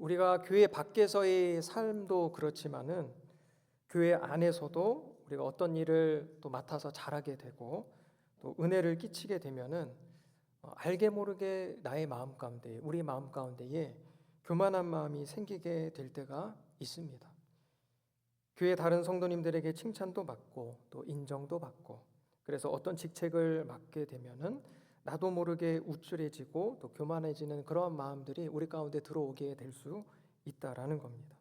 우리가 교회 밖에서의 삶도 그렇지만은 교회 안에서도 우리가 어떤 일을 또 맡아서 잘하게 되고 또 은혜를 끼치게 되면은 알게 모르게 나의 마음 가운데, 우리 마음 가운데에 교만한 마음이 생기게 될 때가 있습니다. 교회 다른 성도님들에게 칭찬도 받고 또 인정도 받고, 그래서 어떤 직책을 맡게 되면은 나도 모르게 우쭐해지고 또 교만해지는 그러한 마음들이 우리 가운데 들어오게 될 수 있다라는 겁니다.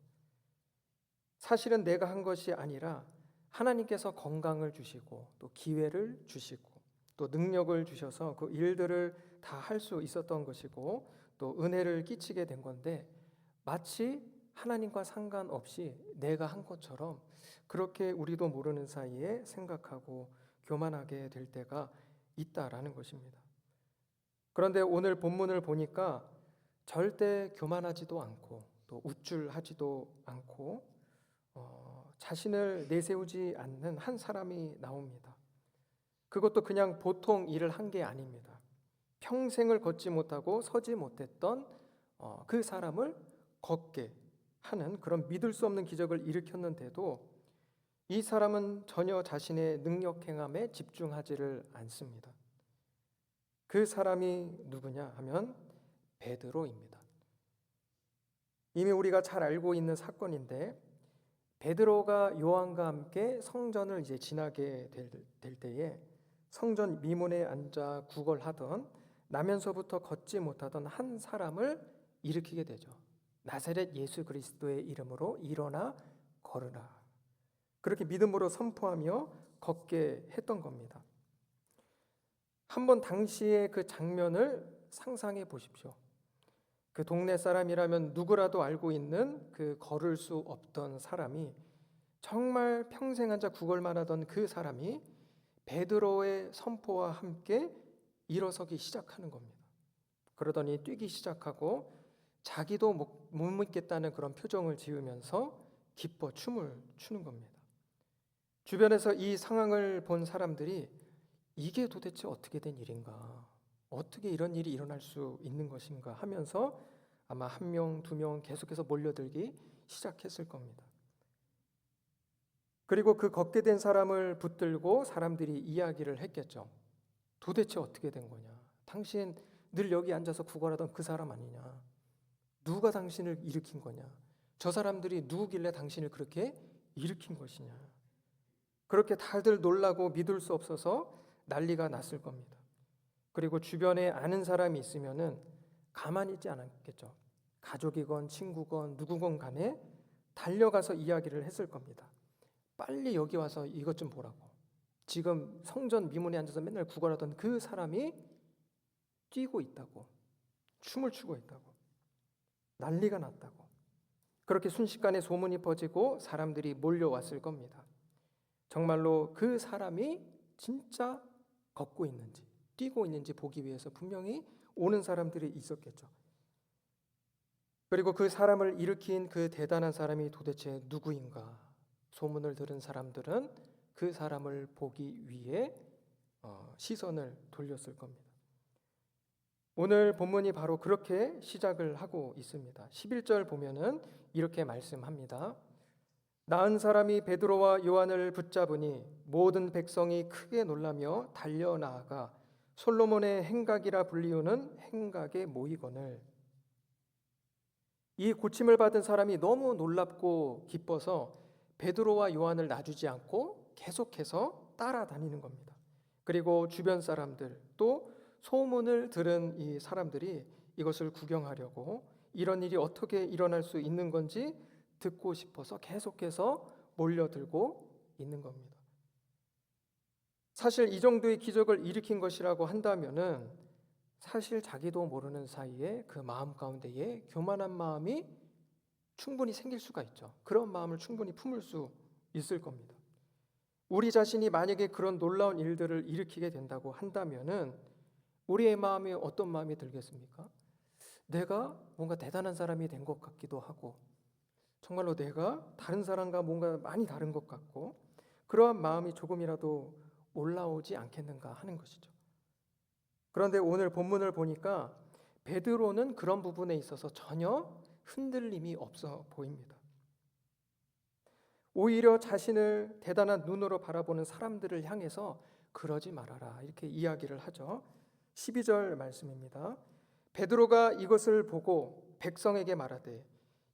사실은 내가 한 것이 아니라 하나님께서 건강을 주시고 또 기회를 주시고 또 능력을 주셔서 그 일들을 다 할 수 있었던 것이고 또 은혜를 끼치게 된 건데, 마치 하나님과 상관없이 내가 한 것처럼 그렇게 우리도 모르는 사이에 생각하고 교만하게 될 때가 있다라는 것입니다. 그런데 오늘 본문을 보니까 절대 교만하지도 않고 또 우쭐하지도 않고 자신을 내세우지 않는 한 사람이 나옵니다. 그것도 그냥 보통 일을 한 게 아닙니다. 평생을 걷지 못하고 서지 못했던 그 사람을 걷게 하는 그런 믿을 수 없는 기적을 일으켰는데도 이 사람은 전혀 자신의 능력 행함에 집중하지를 않습니다. 그 사람이 누구냐 하면 베드로입니다. 이미 우리가 잘 알고 있는 사건인데, 베드로가 요한과 함께 성전을 이제 지나게 될 때에 성전 미문에 앉아 구걸하던, 나면서부터 걷지 못하던 한 사람을 일으키게 되죠. 나사렛 예수 그리스도의 이름으로 일어나 걸으라. 그렇게 믿음으로 선포하며 걷게 했던 겁니다. 한번 당시의 그 장면을 상상해 보십시오. 그 동네 사람이라면 누구라도 알고 있는 그 걸을 수 없던 사람이, 정말 평생 앉아 구걸만 하던 그 사람이 베드로의 선포와 함께 일어서기 시작하는 겁니다. 그러더니 뛰기 시작하고 자기도 못 믿겠다는 그런 표정을 지으면서 기뻐 춤을 추는 겁니다. 주변에서 이 상황을 본 사람들이 이게 도대체 어떻게 된 일인가? 어떻게 이런 일이 일어날 수 있는 것인가 하면서 아마 한 명, 두 명 계속해서 몰려들기 시작했을 겁니다. 그리고 그 걷게 된 사람을 붙들고 사람들이 이야기를 했겠죠. 도대체 어떻게 된 거냐? 당신 늘 여기 앉아서 구걸하던 그 사람 아니냐? 누가 당신을 일으킨 거냐? 저 사람들이 누구길래 당신을 그렇게 일으킨 것이냐? 그렇게 다들 놀라고 믿을 수 없어서 난리가 났을 겁니다. 그리고 주변에 아는 사람이 있으면은 가만히 있지 않았겠죠. 가족이건 친구건 누구건 간에 달려가서 이야기를 했을 겁니다. 빨리 여기 와서 이것 좀 보라고. 지금 성전 미문에 앉아서 맨날 구걸하던 그 사람이 뛰고 있다고, 춤을 추고 있다고, 난리가 났다고. 그렇게 순식간에 소문이 퍼지고 사람들이 몰려왔을 겁니다. 정말로 그 사람이 진짜 걷고 있는지 뛰고 있는지 보기 위해서 분명히 오는 사람들이 있었겠죠. 그리고 그 사람을 일으킨 그 대단한 사람이 도대체 누구인가? 소문을 들은 사람들은 그 사람을 보기 위해 시선을 돌렸을 겁니다. 오늘 본문이 바로 그렇게 시작을 하고 있습니다. 11절 보면은 이렇게 말씀합니다. 나은 사람이 베드로와 요한을 붙잡으니 모든 백성이 크게 놀라며 달려나아가 솔로몬의 행각이라 불리우는 행각에 모이거늘. 이 고침을 받은 사람이 너무 놀랍고 기뻐서 베드로와 요한을 놔주지 않고 계속해서 따라다니는 겁니다. 그리고 주변 사람들, 또 소문을 들은 이 사람들이 이것을 구경하려고, 이런 일이 어떻게 일어날 수 있는 건지 듣고 싶어서 계속해서 몰려들고 있는 겁니다. 사실 이 정도의 기적을 일으킨 것이라고 한다면은 사실 자기도 모르는 사이에 그 마음 가운데에 교만한 마음이 충분히 생길 수가 있죠. 그런 마음을 충분히 품을 수 있을 겁니다. 우리 자신이 만약에 그런 놀라운 일들을 일으키게 된다고 한다면은 우리의 마음이 어떤 마음이 들겠습니까? 내가 뭔가 대단한 사람이 된 것 같기도 하고, 정말로 내가 다른 사람과 뭔가 많이 다른 것 같고, 그러한 마음이 조금이라도 올라오지 않겠는가 하는 것이죠. 그런데 오늘 본문을 보니까 베드로는 그런 부분에 있어서 전혀 흔들림이 없어 보입니다. 오히려 자신을 대단한 눈으로 바라보는 사람들을 향해서 그러지 말아라 이렇게 이야기를 하죠. 12절 말씀입니다. 베드로가 이것을 보고 백성에게 말하되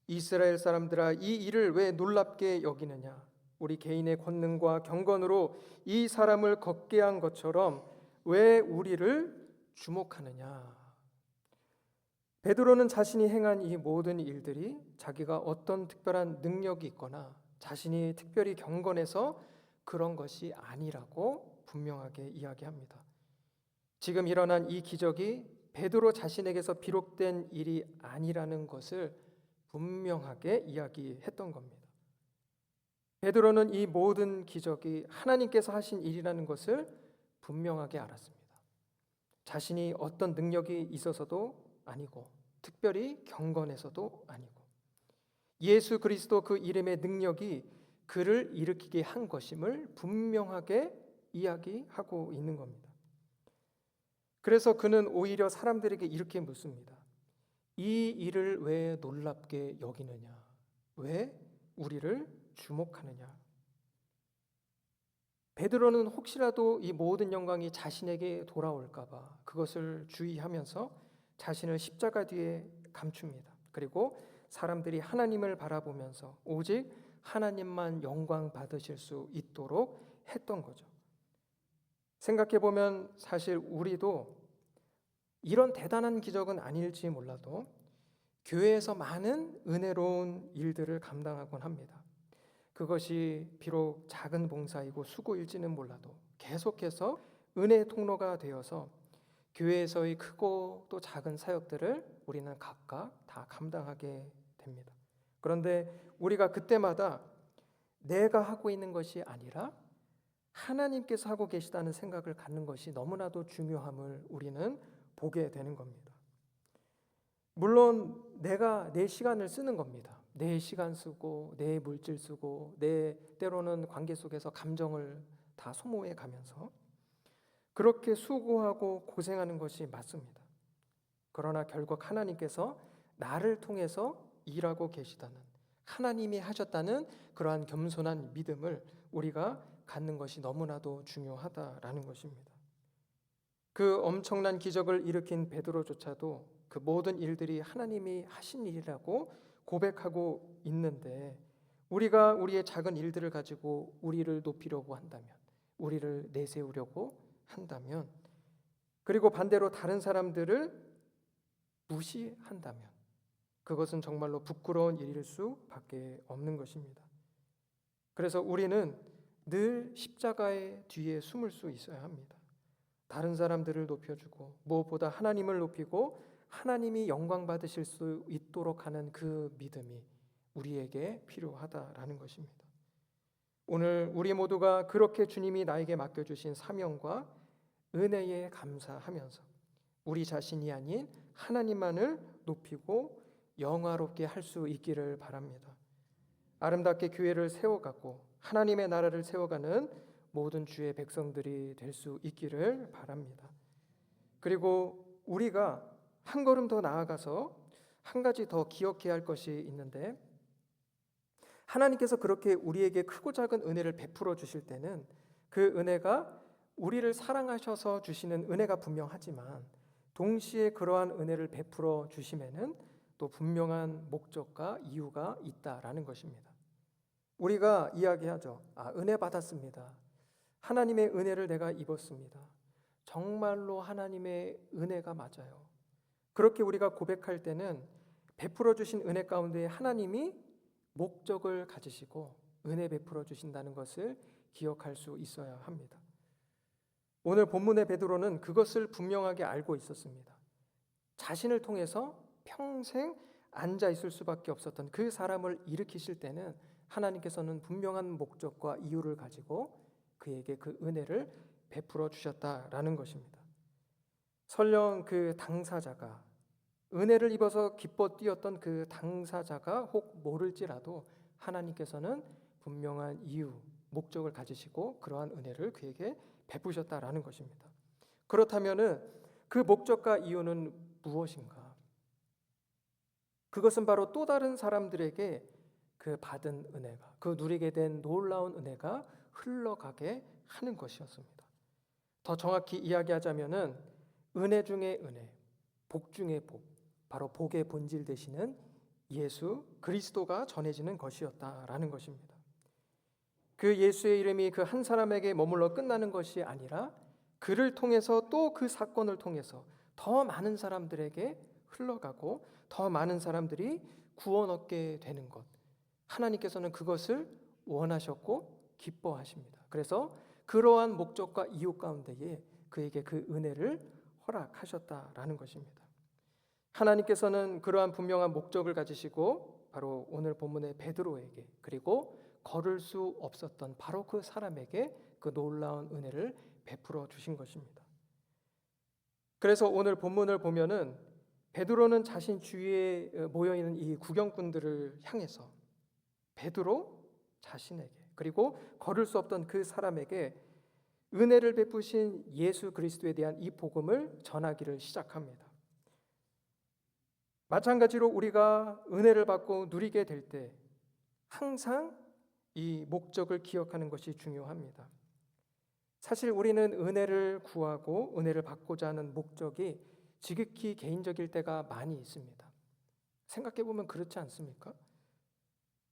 이스라엘 사람들아 이 일을 왜 놀랍게 여기느냐 우리 개인의 권능과 경건으로 이 사람을 걷게 한 것처럼 왜 우리를 주목하느냐. 베드로는 자신이 행한 이 모든 일들이 자기가 어떤 특별한 능력이 있거나 자신이 특별히 경건해서 그런 것이 아니라고 분명하게 이야기합니다. 지금 일어난 이 기적이 베드로 자신에게서 비롯된 일이 아니라는 것을 분명하게 이야기했던 겁니다. 베드로는 이 모든 기적이 하나님께서 하신 일이라는 것을 분명하게 알았습니다. 자신이 어떤 능력이 있어서도 아니고 특별히 경건해서도 아니고 예수 그리스도 그 이름의 능력이 그를 일으키게 한 것임을 분명하게 이야기하고 있는 겁니다. 그래서 그는 오히려 사람들에게 이렇게 묻습니다. 이 일을 왜 놀랍게 여기느냐? 왜 우리를 주목하느냐? 베드로는 혹시라도 이 모든 영광이 자신에게 돌아올까 봐 그것을 주의하면서 자신을 십자가 뒤에 감춥니다. 그리고 사람들이 하나님을 바라보면서 오직 하나님만 영광 받으실 수 있도록 했던 거죠. 생각해 보면 사실 우리도 이런 대단한 기적은 아닐지 몰라도 교회에서 많은 은혜로운 일들을 감당하곤 합니다. 그것이 비록 작은 봉사이고 수고일지는 몰라도 계속해서 은혜의 통로가 되어서 교회에서의 크고 또 작은 사역들을 우리는 각각 다 감당하게 됩니다. 그런데 우리가 그때마다 내가 하고 있는 것이 아니라 하나님께서 하고 계시다는 생각을 갖는 것이 너무나도 중요함을 우리는 보게 되는 겁니다. 물론 내가 내 시간을 쓰는 겁니다. 내 시간 쓰고 내 물질 쓰고 내 때로는 관계 속에서 감정을 다 소모해 가면서 그렇게 수고하고 고생하는 것이 맞습니다. 그러나 결국 하나님께서 나를 통해서 일하고 계시다는 하나님이 하셨다는 그러한 겸손한 믿음을 우리가 갖는 것이 너무나도 중요하다라는 것입니다. 그 엄청난 기적을 일으킨 베드로조차도 그 모든 일들이 하나님이 하신 일이라고 고백하고 있는데 우리가 우리의 작은 일들을 가지고 우리를 높이려고 한다면 우리를 내세우려고 한다면 그리고 반대로 다른 사람들을 무시한다면 그것은 정말로 부끄러운 일일 수밖에 없는 것입니다. 그래서 우리는 늘 십자가의 뒤에 숨을 수 있어야 합니다. 다른 사람들을 높여주고 무엇보다 하나님을 높이고 하나님이 영광 받으실 수 있도록 하는 그 믿음이 우리에게 필요하다라는 것입니다. 오늘 우리 모두가 그렇게 주님이 나에게 맡겨주신 사명과 은혜에 감사하면서 우리 자신이 아닌 하나님만을 높이고 영화롭게 할 수 있기를 바랍니다. 아름답게 교회를 세워가고 하나님의 나라를 세워가는 모든 주의 백성들이 될 수 있기를 바랍니다. 그리고 우리가 한 걸음 더 나아가서 한 가지 더 기억해야 할 것이 있는데 하나님께서 그렇게 우리에게 크고 작은 은혜를 베풀어 주실 때는 그 은혜가 우리를 사랑하셔서 주시는 은혜가 분명하지만 동시에 그러한 은혜를 베풀어 주심에는 또 분명한 목적과 이유가 있다라는 것입니다. 우리가 이야기하죠. 은혜 받았습니다. 하나님의 은혜를 내가 입었습니다. 정말로 하나님의 은혜가 맞아요. 그렇게 우리가 고백할 때는 베풀어 주신 은혜 가운데 하나님이 목적을 가지시고 은혜 베풀어 주신다는 것을 기억할 수 있어야 합니다. 오늘 본문의 베드로는 그것을 분명하게 알고 있었습니다. 자신을 통해서 평생 앉아 있을 수밖에 없었던 그 사람을 일으키실 때는 하나님께서는 분명한 목적과 이유를 가지고 그에게 그 은혜를 베풀어 주셨다라는 것입니다. 설령 그 당사자가 은혜를 입어서 기뻐 뛰었던 그 당사자가 혹 모를지라도 하나님께서는 분명한 이유, 목적을 가지시고 그러한 은혜를 그에게 베푸셨다라는 것입니다. 그렇다면은 그 목적과 이유는 무엇인가? 그것은 바로 또 다른 사람들에게 그 받은 은혜가, 그 누리게 된 놀라운 은혜가 흘러가게 하는 것이었습니다. 더 정확히 이야기하자면은 은혜 중에 은혜, 복 중에 복, 바로 복의 본질 되시는 예수 그리스도가 전해지는 것이었다라는 것입니다. 그 예수의 이름이 그 한 사람에게 머물러 끝나는 것이 아니라 그를 통해서 또 그 사건을 통해서 더 많은 사람들에게 흘러가고 더 많은 사람들이 구원 얻게 되는 것, 하나님께서는 그것을 원하셨고 기뻐하십니다. 그래서 그러한 목적과 이유 가운데에 그에게 그 은혜를 허락하셨다라는 것입니다. 하나님께서는 그러한 분명한 목적을 가지시고 바로 오늘 본문의 베드로에게, 그리고 걸을 수 없었던 바로 그 사람에게 그 놀라운 은혜를 베풀어 주신 것입니다. 그래서 오늘 본문을 보면은 베드로는 자신 주위에 모여 있는 이 구경꾼들을 향해서 베드로 자신에게, 그리고 걸을 수 없던 그 사람에게 은혜를 베푸신 예수 그리스도에 대한 이 복음을 전하기를 시작합니다. 마찬가지로 우리가 은혜를 받고 누리게 될 때 항상 이 목적을 기억하는 것이 중요합니다. 사실 우리는 은혜를 구하고 은혜를 받고자 하는 목적이 지극히 개인적일 때가 많이 있습니다. 생각해 보면 그렇지 않습니까?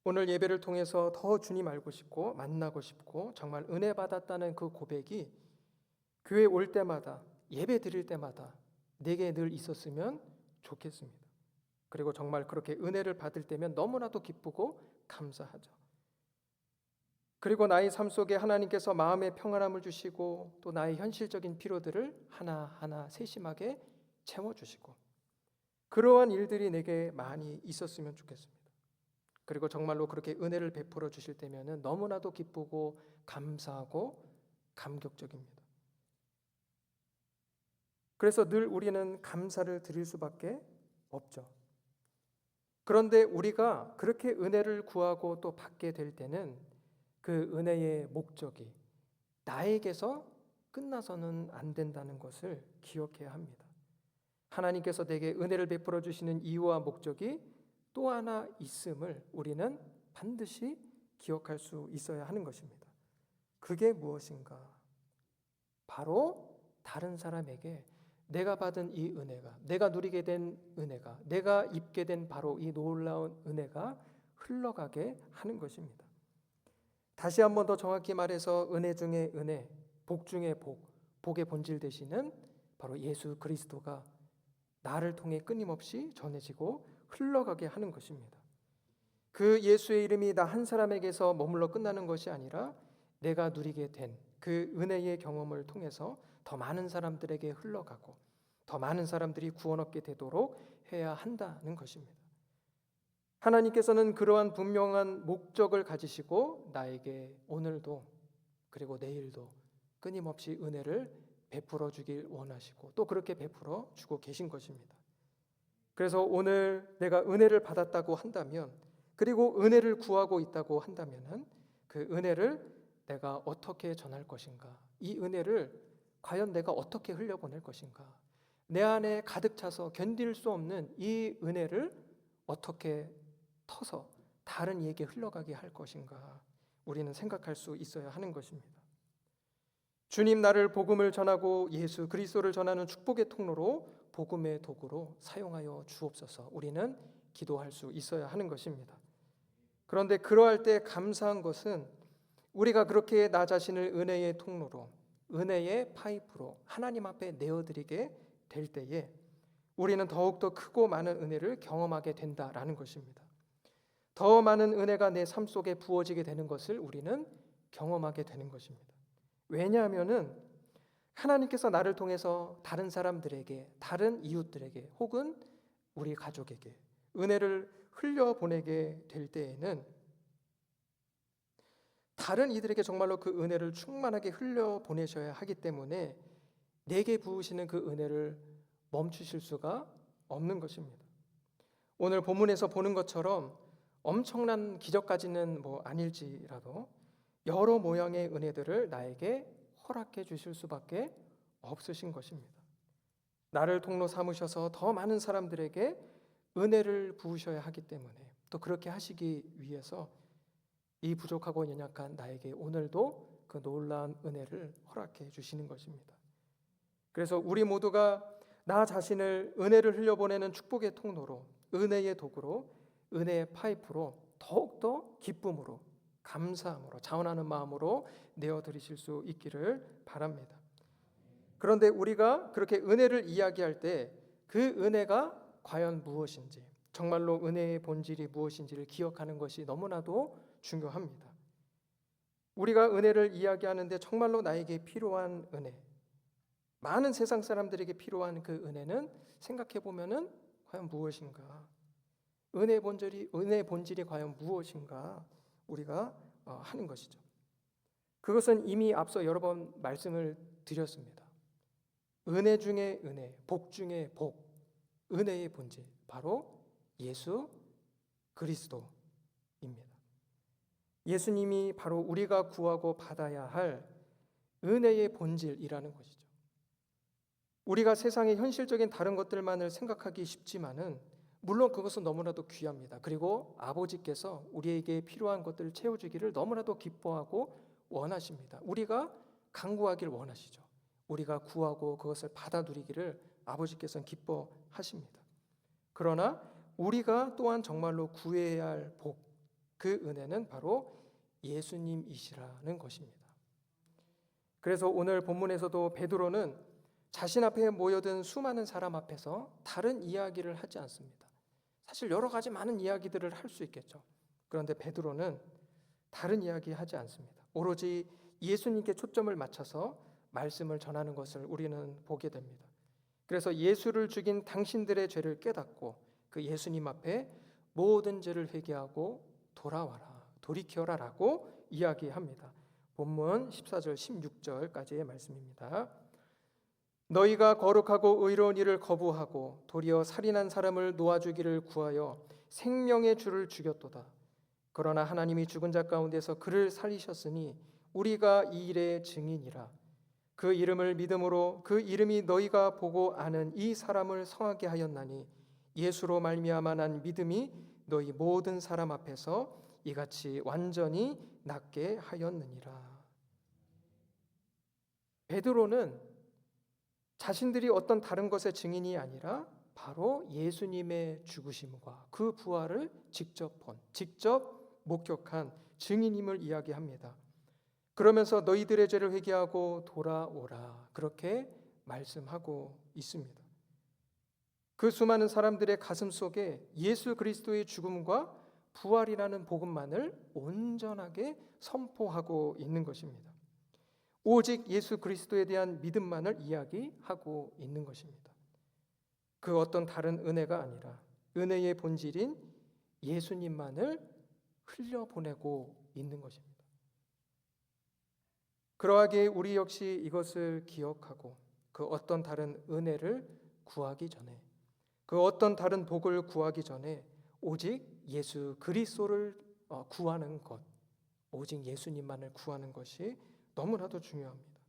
오늘 예배를 통해서 더 주님 알고 싶고 만나고 싶고 정말 은혜 받았다는 그 고백이 교회 올 때마다, 예배 드릴 때마다 내게 늘 있었으면 좋겠습니다. 그리고 정말 그렇게 은혜를 받을 때면 너무나도 기쁘고 감사하죠. 그리고 나의 삶 속에 하나님께서 마음의 평안함을 주시고 또 나의 현실적인 필요들을 하나하나 세심하게 채워주시고 그러한 일들이 내게 많이 있었으면 좋겠습니다. 그리고 정말로 그렇게 은혜를 베풀어 주실 때면은 너무나도 기쁘고 감사하고 감격적입니다. 그래서 늘 우리는 감사를 드릴 수밖에 없죠. 그런데 우리가 그렇게 은혜를 구하고 또 받게 될 때는 그 은혜의 목적이 나에게서 끝나서는 안 된다는 것을 기억해야 합니다. 하나님께서 내게 은혜를 베풀어 주시는 이유와 목적이 또 하나 있음을 우리는 반드시 기억할 수 있어야 하는 것입니다. 그게 무엇인가? 바로 다른 사람에게 내가 받은 이 은혜가, 내가 누리게 된 은혜가, 내가 입게 된 바로 이 놀라운 은혜가 흘러가게 하는 것입니다. 다시 한번 더 정확히 말해서 은혜 중에 은혜, 복 중에 복, 복의 본질 되시는 바로 예수 그리스도가 나를 통해 끊임없이 전해지고 흘러가게 하는 것입니다. 그 예수의 이름이 나 한 사람에게서 머물러 끝나는 것이 아니라 내가 누리게 된 그 은혜의 경험을 통해서 더 많은 사람들에게 흘러가고 더 많은 사람들이 구원 얻게 되도록 해야 한다는 것입니다. 하나님께서는 그러한 분명한 목적을 가지시고 나에게 오늘도 그리고 내일도 끊임없이 은혜를 베풀어 주길 원하시고 또 그렇게 베풀어 주고 계신 것입니다. 그래서 오늘 내가 은혜를 받았다고 한다면, 그리고 은혜를 구하고 있다고 한다면은 그 은혜를 내가 어떻게 전할 것인가? 이 은혜를 과연 내가 어떻게 흘려보낼 것인가? 내 안에 가득 차서 견딜 수 없는 이 은혜를 어떻게 터서 다른 이에게 흘러가게 할 것인가? 우리는 생각할 수 있어야 하는 것입니다. 주님 나를 복음을 전하고 예수 그리스도를 전하는 축복의 통로로 복음의 도구로 사용하여 주옵소서. 우리는 기도할 수 있어야 하는 것입니다. 그런데 그러할 때 감사한 것은 우리가 그렇게 나 자신을 은혜의 통로로, 은혜의 파이프로 하나님 앞에 내어드리게 될 때에 우리는 더욱더 크고 많은 은혜를 경험하게 된다라는 것입니다. 더 많은 은혜가 내 삶 속에 부어지게 되는 것을 우리는 경험하게 되는 것입니다. 왜냐하면은 하나님께서 나를 통해서 다른 사람들에게, 다른 이웃들에게 혹은 우리 가족에게 은혜를 흘려보내게 될 때에는 다른 이들에게 정말로 그 은혜를 충만하게 흘려보내셔야 하기 때문에 내게 부으시는 그 은혜를 멈추실 수가 없는 것입니다. 오늘 본문에서 보는 것처럼 엄청난 기적까지는 아닐지라도 여러 모양의 은혜들을 나에게 허락해 주실 수밖에 없으신 것입니다. 나를 통로 삼으셔서 더 많은 사람들에게 은혜를 부으셔야 하기 때문에 또 그렇게 하시기 위해서 이 부족하고 연약한 나에게 오늘도 그 놀라운 은혜를 허락해 주시는 것입니다. 그래서 우리 모두가 나 자신을 은혜를 흘려보내는 축복의 통로로, 은혜의 도구로, 은혜의 파이프로 더욱더 기쁨으로, 감사함으로, 자원하는 마음으로 내어드리실 수 있기를 바랍니다. 그런데 우리가 그렇게 은혜를 이야기할 때 그 은혜가 과연 무엇인지, 정말로 은혜의 본질이 무엇인지를 기억하는 것이 너무나도 중요합니다. 우리가 은혜를 이야기하는데 정말로 나에게 필요한 은혜, 많은 세상 사람들에게 필요한 그 은혜는 생각해 보면은 과연 무엇인가? 은혜의 본질이 과연 무엇인가? 우리가 하는 것이죠. 그것은 이미 앞서 여러 번 말씀을 드렸습니다. 은혜 중에 은혜, 복 중에 복, 은혜의 본질 바로 예수 그리스도입니다. 예수님이 바로 우리가 구하고 받아야 할 은혜의 본질이라는 것이죠. 우리가 세상의 현실적인 다른 것들만을 생각하기 쉽지만은 물론 그것은 너무나도 귀합니다. 그리고 아버지께서 우리에게 필요한 것들을 채워주기를 너무나도 기뻐하고 원하십니다. 우리가 간구하길 원하시죠. 우리가 구하고 그것을 받아 누리기를 아버지께서는 기뻐하십니다. 그러나 우리가 또한 정말로 구해야 할 복, 그 은혜는 바로 예수님이시라는 것입니다. 그래서 오늘 본문에서도 베드로는 자신 앞에 모여든 수많은 사람 앞에서 다른 이야기를 하지 않습니다. 사실 여러 가지 많은 이야기들을 할 수 있겠죠. 그런데 베드로는 다른 이야기 하지 않습니다. 오로지 예수님께 초점을 맞춰서 말씀을 전하는 것을 우리는 보게 됩니다. 그래서 예수를 죽인 당신들의 죄를 깨닫고 그 예수님 앞에 모든 죄를 회개하고 돌아와라, 돌이켜라라고 이야기합니다. 본문 14절 16절까지의 말씀입니다. 너희가 거룩하고 의로운 일을 거부하고 도리어 살인한 사람을 놓아주기를 구하여 생명의 주를 죽였도다. 그러나 하나님이 죽은 자 가운데서 그를 살리셨으니 우리가 이 일의 증인이라. 그 이름을 믿음으로 그 이름이 너희가 보고 아는 이 사람을 성하게 하였나니 예수로 말미암아 난 믿음이 너희 모든 사람 앞에서 이같이 완전히 낫게 하였느니라. 베드로는 자신들이 어떤 다른 것의 증인이 아니라 바로 예수님의 죽으심과 그 부활을 직접 목격한 증인임을 이야기합니다. 그러면서 너희들의 죄를 회개하고 돌아오라 그렇게 말씀하고 있습니다. 그 수많은 사람들의 가슴 속에 예수 그리스도의 죽음과 부활이라는 복음만을 온전하게 선포하고 있는 것입니다. 오직 예수 그리스도에 대한 믿음만을 이야기하고 있는 것입니다. 그 어떤 다른 은혜가 아니라 은혜의 본질인 예수님만을 흘려보내고 있는 것입니다. 그러하기에 우리 역시 이것을 기억하고 그 어떤 다른 은혜를 구하기 전에, 그 어떤 다른 복을 구하기 전에 오직 예수 그리스도를 구하는 것, 오직 예수님만을 구하는 것이 너무나도 중요합니다.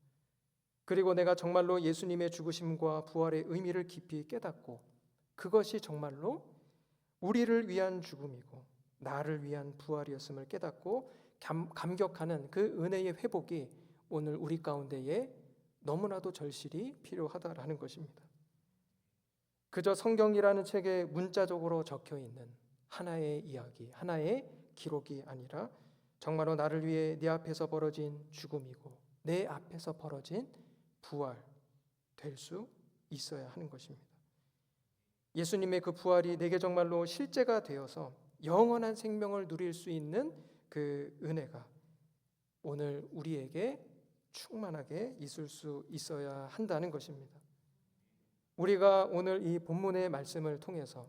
그리고 내가 정말로 예수님의 죽으심과 부활의 의미를 깊이 깨닫고 그것이 정말로 우리를 위한 죽음이고 나를 위한 부활이었음을 깨닫고 감격하는 그 은혜의 회복이 오늘 우리 가운데에 너무나도 절실히 필요하다라는 것입니다. 그저 성경이라는 책에 문자적으로 적혀 있는 하나의 이야기, 하나의 기록이 아니라 정말로 나를 위해 내 앞에서 벌어진 죽음이고 내 앞에서 벌어진 부활 될 수 있어야 하는 것입니다. 예수님의 그 부활이 내게 정말로 실제가 되어서 영원한 생명을 누릴 수 있는 그 은혜가 오늘 우리에게 충만하게 있을 수 있어야 한다는 것입니다. 우리가 오늘 이 본문의 말씀을 통해서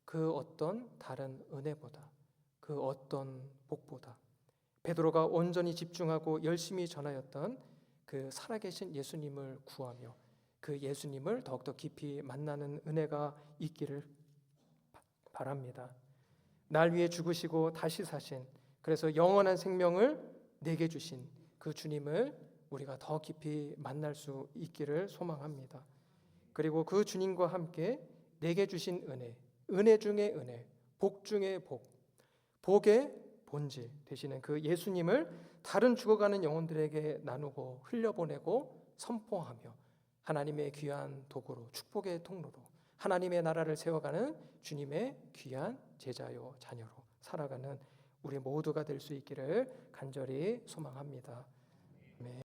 그 어떤 다른 은혜보다 그 어떤 복보다 베드로가 온전히 집중하고 열심히 전하였던 그 살아계신 예수님을 구하며 그 예수님을 더욱더 깊이 만나는 은혜가 있기를 바랍니다. 날 위해 죽으시고 다시 사신, 그래서 영원한 생명을 내게 주신 그 주님을 우리가 더 깊이 만날 수 있기를 소망합니다. 그리고 그 주님과 함께 내게 주신 은혜, 은혜 중에 은혜, 복 중에 복, 복의 본질 되시는 그 예수님을 다른 죽어가는 영혼들에게 나누고 흘려보내고 선포하며 하나님의 귀한 도구로, 축복의 통로로 하나님의 나라를 세워가는 주님의 귀한 제자요 자녀로 살아가는 우리 모두가 될 수 있기를 간절히 소망합니다. 아멘.